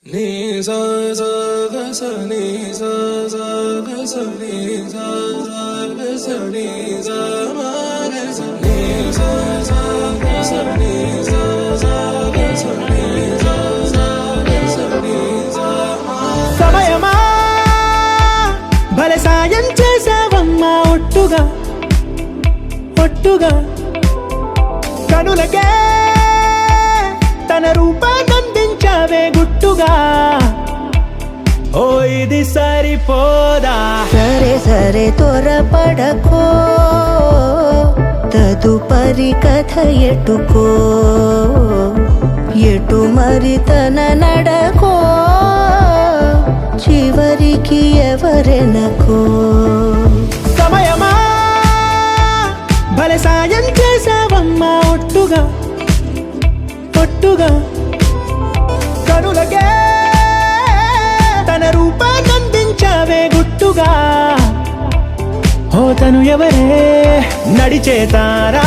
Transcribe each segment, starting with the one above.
నీ సా సా గ స నీ సా సా గ స నీ సా సా గ స నీ సా మా గ స నీ సా సా గ స నీ సా సా గ స నీ సా సా గ స నీ సా మా. సమయమా భలే సాయం చేసావమ్మా ఒట్టుగా ఒట్టుగా కనులకే తన రూపాన్నందించావే గుట్టుగా. ఓ ఇది సరిపోదా? సరే సరే త్వరపడకో, తదుపరి కథ ఎటుకో, ఎటు మరి తన నడకో, చివరికి ఎవరెనకో. సమయమా భలే సాయం చేసావమ్మా ఒట్టుగా ఒట్టుగా కనులకే తన రూపాన్నందించావే గుట్టుగా. ఓ తను ఎవరే? నడిచే తారా,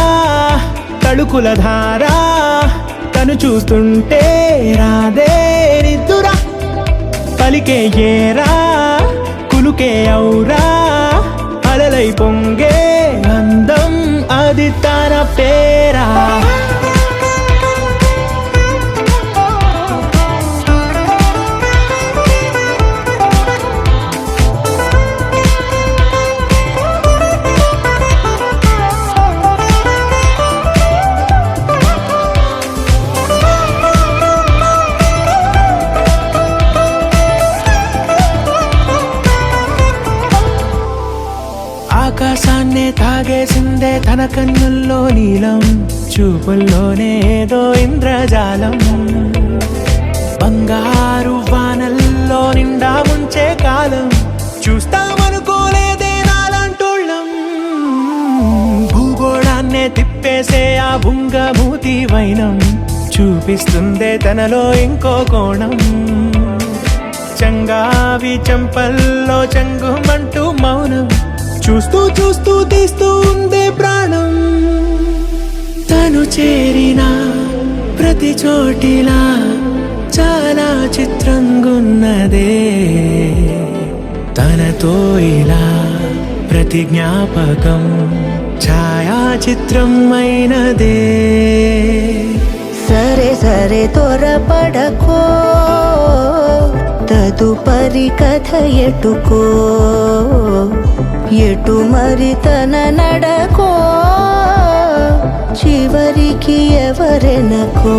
తడుకుల ధారా, తను చూస్తుంటే రాదే నిద్దురా. పలికే ఏరా, కులుకే ఔరా, అలలై పొంగే అందం అది తన పేరా. ఆకాశాన్నే తాగేసిందే తన కన్నుల్లో నీలం, చూపుల్లోనే ఏదో ఇంద్రజాలం. బంగారు వానల్లో నిండా ఉంచే కాలం, చూస్తామనుకోలేదే నాలాంటోళ్ళం. భూగోళాన్నే తిప్పేసే ఆ బుంగమూతి వైనం, చూపిస్తుందే తనలో ఇంకో కోణం. చంగావి చంపల్లో చంగుమంటూ మౌనం, చూస్తూ చూస్తూ తీస్తూ ఉందే ప్రాణం. తను చేరిన ప్రతి చోటిలా చాలా చిత్రంగున్నదే, తనతో ఇలా ప్రతి జ్ఞాపకం ఛాయాచిత్రం అయినదే. సరే సరే త్వరపడకో, తదుపరి కథ ఎటుకో, ఎటు మరి తన నడకో, చివరికి ఎవరెనకో.